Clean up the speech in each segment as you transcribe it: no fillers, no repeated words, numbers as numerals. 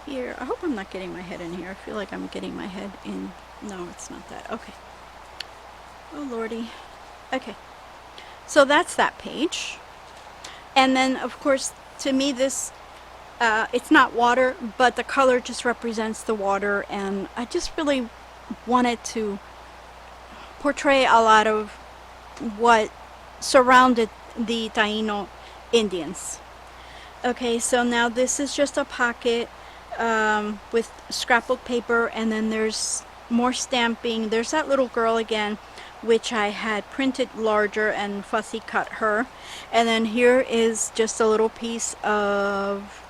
here. I hope I'm not getting my head in here. I feel like I'm getting my head in. No, it's not that. Okay. Oh, Lordy. Okay. So that's that page. And then, of course, to me, this, it's not water, but the color just represents the water. And I just really wanted to portray a lot of what surrounded the Taino Indians. Okay, so now this is just a pocket with scrapbook paper, and then there's more stamping. There's that little girl again, which I had printed larger and fussy cut her. And then here is just a little piece of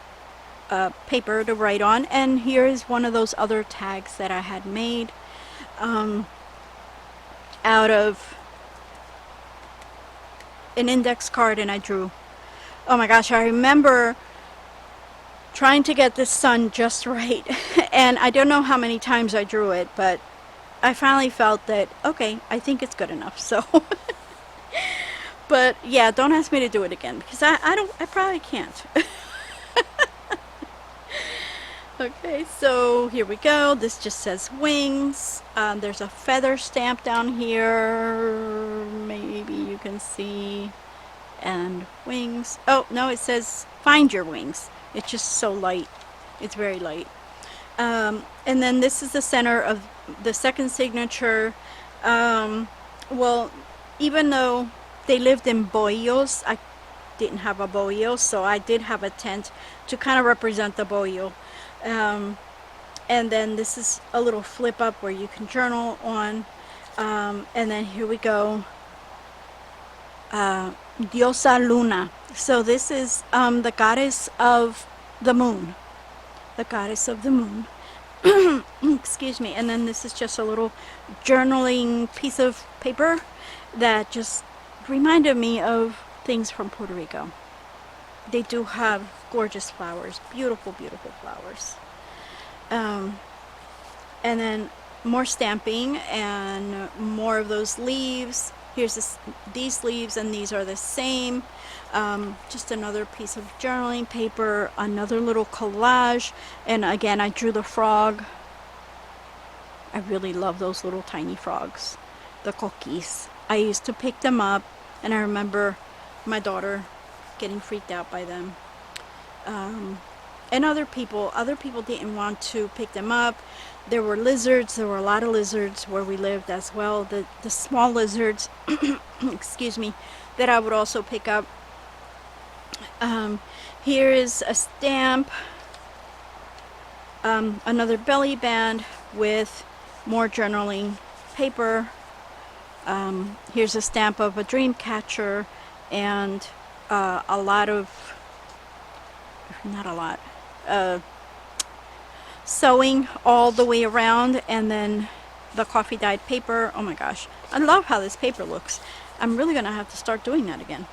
paper to write on. And here is one of those other tags that I had made out of an index card, and I drew. Oh my gosh, I remember trying to get this sun just right. And I don't know how many times I drew it, but I finally felt that, okay, I think it's good enough. So, but yeah, don't ask me to do it again, because I probably can't. Okay, so here we go. This just says wings. There's a feather stamp down here. Maybe you can see. And wings. Oh, no, it says find your wings. It's just so light. It's very light. And then this is the center of the second signature. Well, even though they lived in bohíos, I didn't have a bohío, so I did have a tent to kind of represent the bohío. And then this is a little flip up where you can journal on. And then here we go. Diosa Luna. So this is the goddess of the moon. The goddess of the moon. Excuse me. And then this is just a little journaling piece of paper that just reminded me of things from Puerto Rico. They do have gorgeous flowers, beautiful, beautiful flowers. And then more stamping and more of those leaves. Here's these leaves, and these are the same. Just another piece of journaling paper, another little collage, and again I drew the frog. I really love those little tiny frogs, the coquis. I used to pick them up, and I remember my daughter getting freaked out by them. And other people didn't want to pick them up. There were lizards. There were a lot of lizards where we lived as well. The small lizards, excuse me, that I would also pick up. Here is a stamp, another belly band with more journaling paper. Here's a stamp of a dream catcher, and a lot of, not a lot, sewing all the way around, and then the coffee dyed paper. Oh my gosh, I love how this paper looks. I'm really gonna have to start doing that again.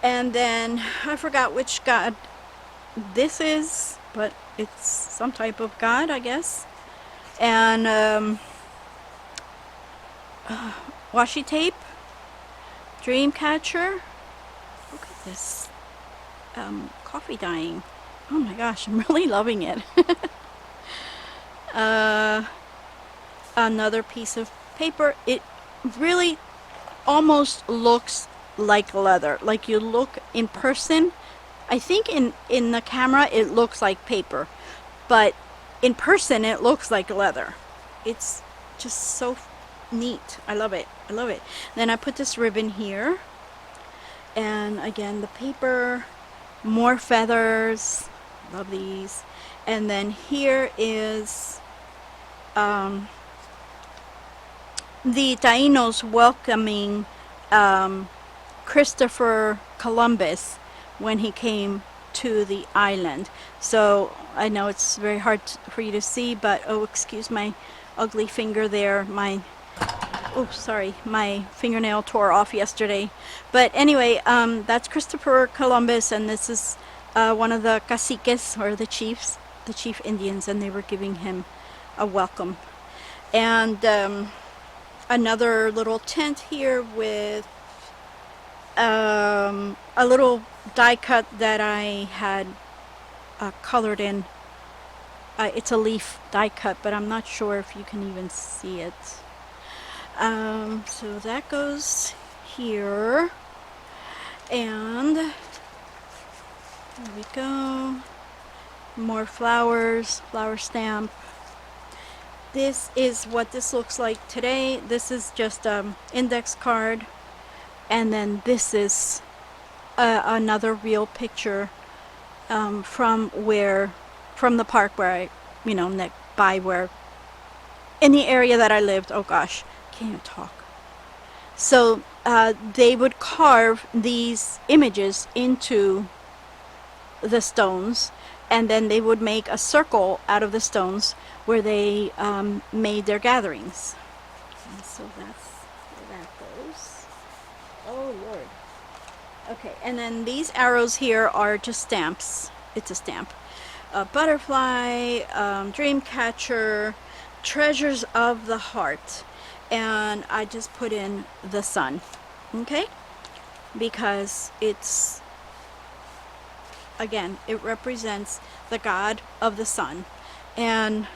And then I forgot which god this is, but it's some type of god, I guess. And washi tape, dream catcher. Look at this coffee dyeing. Oh my gosh, I'm really loving it. Another piece of paper. It really almost looks like leather. Like you look in person, I think in the camera it looks like paper, but in person it looks like leather. It's just so neat. I love it. I love it. Then I put this ribbon here, and again the paper, more feathers. Love these. And then here is the Tainos welcoming Christopher Columbus when he came to the island. So I know it's very hard for you to see, but oh, excuse my ugly finger there. My fingernail tore off yesterday. But anyway, that's Christopher Columbus, and this is one of the caciques, or the chiefs, the chief Indians, and they were giving him a welcome. And another little tent here with a little die cut that I had colored in It's a leaf die cut, but I'm not sure if you can even see it. So that goes here, and there we go. More flowers, flower stamp. This is what this looks like today. This is just index card, and then this is another real picture from the park where I, by where, in the area that I lived. Oh gosh, can't even talk. So they would carve these images into the stones, and then they would make a circle out of the stones where they made their gatherings. And so that's where that goes. Oh Lord. Okay, and then these arrows here are just stamps. It's a stamp. Butterfly, dream catcher, treasures of the heart, and I just put in the sun, okay, because it's, again, it represents the god of the sun. And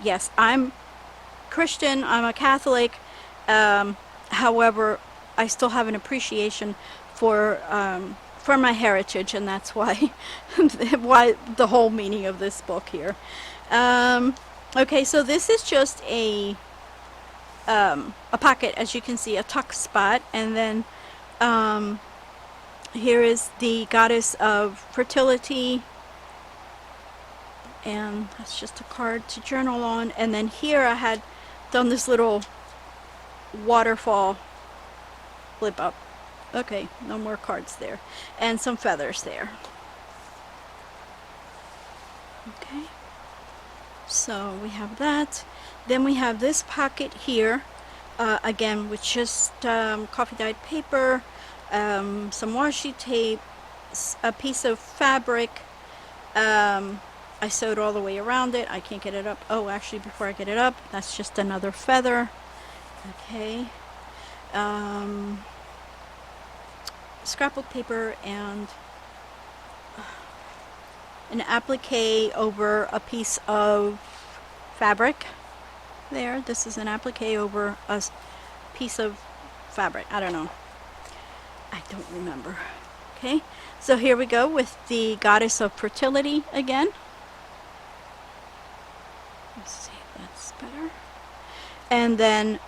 yes, I'm Christian, I'm a Catholic, however, I still have an appreciation for my heritage, and that's why why the whole meaning of this book here. Okay, so this is just a pocket, as you can see, a tuck spot, and then here is the Goddess of Fertility, and that's just a card to journal on. And then here I had done this little waterfall flip up. Okay, no more cards there, and some feathers there. Okay, so we have that. Then we have this pocket here, again, with just coffee dyed paper, some washi tape, a piece of fabric. I sewed all the way around it. I can't get it up. Oh, actually, before I get it up, that's just another feather. Okay. Scrapbook paper and an applique over a piece of fabric. There, this is an applique over a piece of fabric. I don't know. I don't remember. Okay, so here we go with the Goddess of Fertility again. Let's see if that's better. And then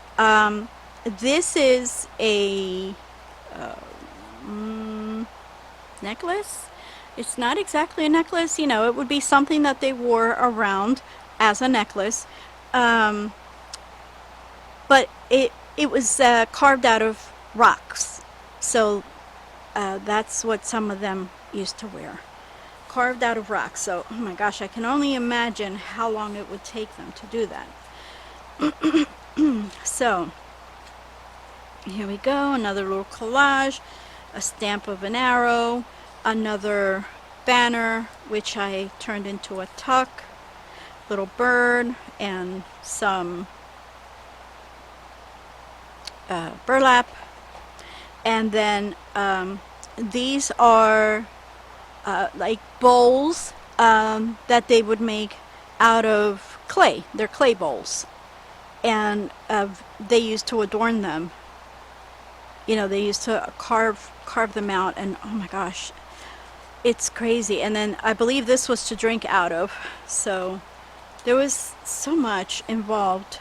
this is a necklace. It's not exactly a necklace, it would be something that they wore around as a necklace, but it was carved out of rocks, so that's what some of them used to wear, carved out of rocks. So, oh my gosh, I can only imagine how long it would take them to do that. So here we go, another little collage, a stamp of an arrow, another banner which I turned into a tuck, little bird, and some burlap. And then these are like bowls that they would make out of clay. They're clay bowls, and they used to adorn them. They used to carve them out, and oh my gosh, it's crazy. And then I believe this was to drink out of, so there was so much involved.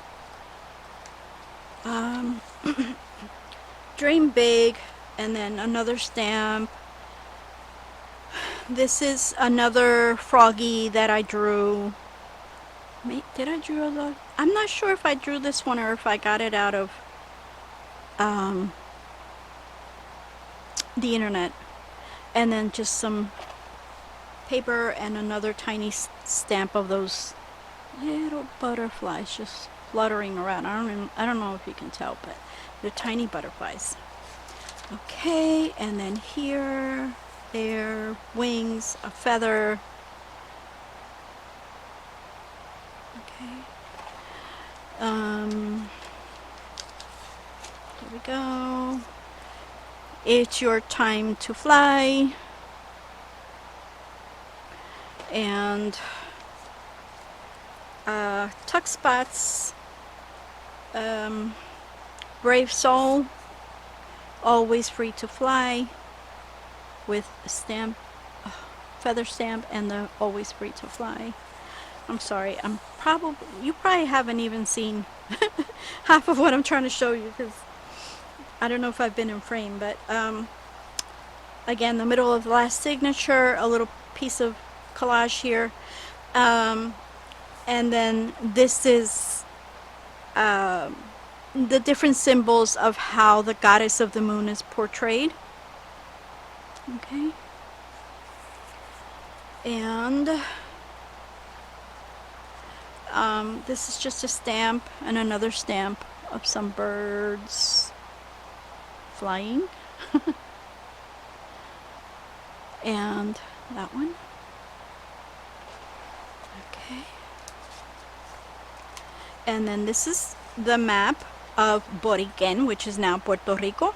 Dream big, and then another stamp. This is another froggy that I drew. Did I draw the? I'm not sure if I drew this one or if I got it out of the internet. And then just some paper and another tiny stamp of those little butterflies just fluttering around. I don't know if you can tell, but they're tiny butterflies. Okay, and then here, there, wings, a feather. Okay. Here we go. It's your time to fly. And Tuck Spots, Brave Soul, Always Free to Fly, with a stamp, feather stamp, and the Always Free to Fly. I'm sorry, you probably haven't even seen half of what I'm trying to show you, because I don't know if I've been in frame, but again, the middle of the last signature, a little piece of collage here, and then this is the different symbols of how the goddess of the moon is portrayed. Okay, and this is just a stamp and another stamp of some birds flying. And that one. Okay. And then this is the map of Boriquen, which is now Puerto Rico.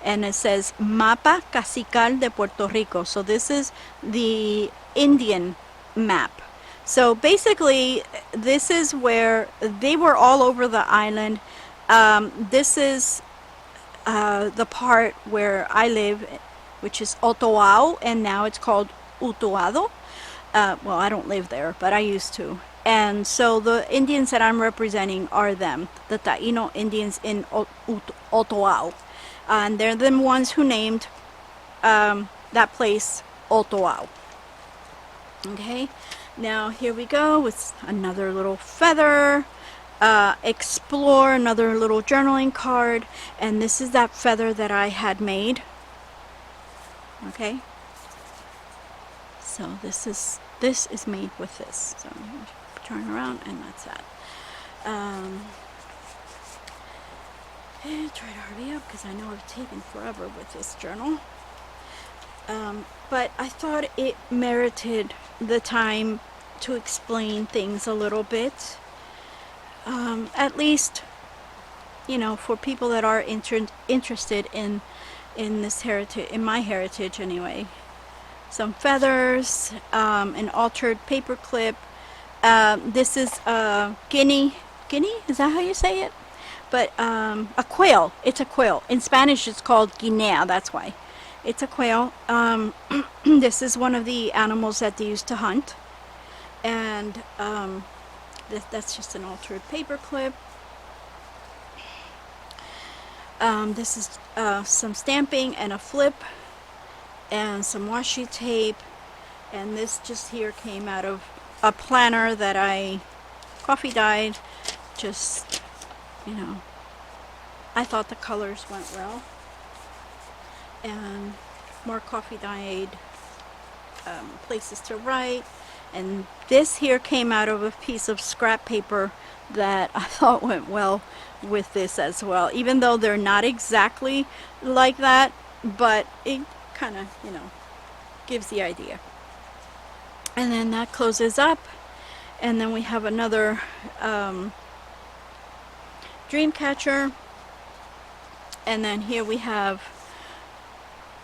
And it says Mapa Cacical de Puerto Rico. So this is the Indian map. So basically, this is where they were all over the island. This is the part where I live, which is Otoao, and now it's called Utuado. Well, I don't live there, but I used to. And so the Indians that I'm representing are them, the Taino Indians in Otoao. And they're the ones who named that place Otoao. Okay, now here we go with another little feather. Explore, another little journaling card, and this is that feather that I had made. Okay, so this is made with this. So I'm going to turn around, and that's that. And try to hurry up because I know I've taken forever with this journal. But I thought it merited the time to explain things a little bit. At least, you know, for people that are interested in this heritage, in my heritage anyway. Some feathers, an altered paper clip. This is guinea, is that how you say it? But a quail. It's a quail. In Spanish it's called guinea, that's why. It's a quail. This is one of the animals that they used to hunt. And that's just an altered paper clip. This is some stamping and a flip and some washi tape, and this just here came out of a planner that I coffee dyed. Just, you know, I thought the colors went well, and more coffee dyed places to write. And this here came out of a piece of scrap paper that I thought went well with this as well, even though they're not exactly like that, but it kind of, you know, gives the idea. And then that closes up, and then we have another dream catcher, and then here we have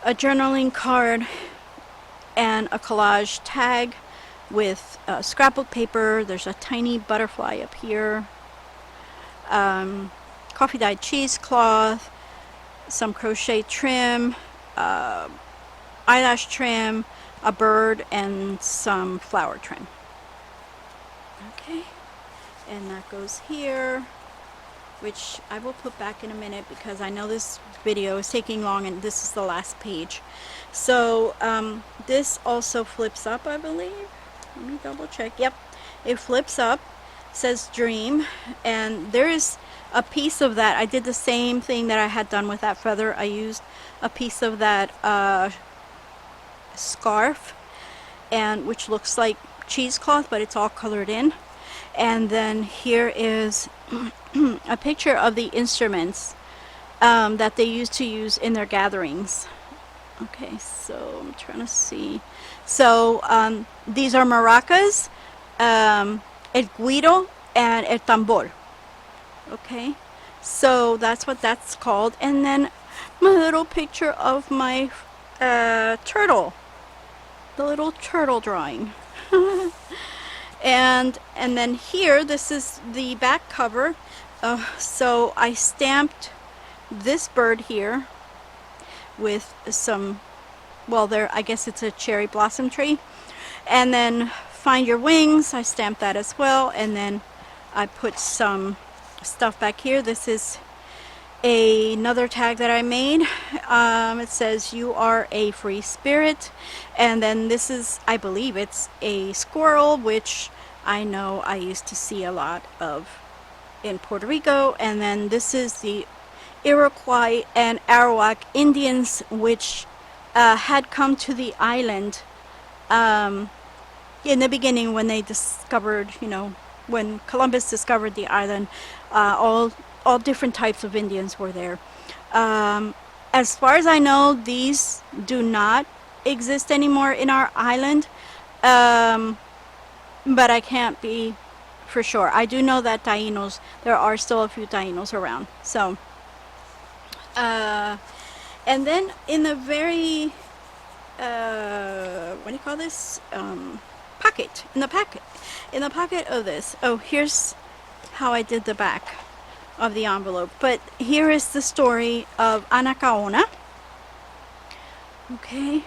a journaling card and a collage tag with scrapbook paper. There's a tiny butterfly up here, coffee dyed cheesecloth, some crochet trim, eyelash trim, a bird, and some flower trim. Okay, and that goes here, which I will put back in a minute because I know this video is taking long and this is the last page. So this also flips up, I believe. Let me double check. Yep, it flips up, says dream, and there is a piece of that. I did the same thing that I had done with that feather. I used a piece of that scarf, and which looks like cheesecloth, but it's all colored in. And then here is a picture of the instruments that they used to use in their gatherings. Okay, so I'm trying to see. So these are maracas, el guiro, and el tambor. Okay, so that's what that's called. And then my little picture of my turtle, the little turtle drawing. And then here, this is the back cover. So I stamped this bird here with some, well, there, I guess it's a cherry blossom tree. And then Find Your Wings, I stamped that as well. And then I put some stuff back here. This is another tag that I made. It says, "You are a free spirit." And then this is, I believe it's a squirrel, which I know I used to see a lot of in Puerto Rico. And then this is the Iroquois and Arawak Indians, which had come to the island in the beginning when they discovered, when Columbus discovered the island. All different types of Indians were there. As far as I know, these do not exist anymore in our island, but I can't be for sure. I do know that Tainos, there are still a few Tainos around. So, and then in the very, what do you call this? Pocket. In the pocket of this. Oh, here's how I did the back of the envelope. But here is the story of Anacaona. Okay.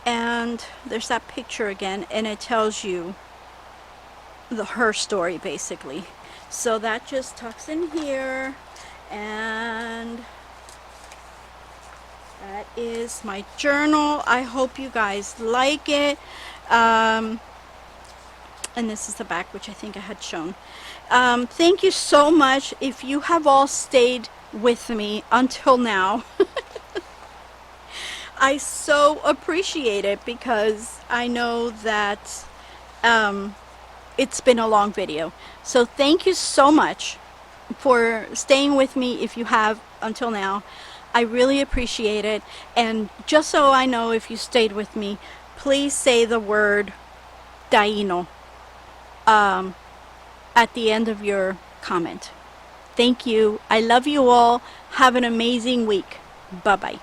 And there's that picture again, and it tells you her story basically. So that just tucks in here, and that is my journal. I hope you guys like it. And this is the back, which I think I had shown. Thank you so much if you have all stayed with me until now. I so appreciate it, because I know that it's been a long video. So thank you so much for staying with me if you have until now. I really appreciate it. And just so I know if you stayed with me, please say the word Taino at the end of your comment. Thank you. I love you all. Have an amazing week. Bye-bye.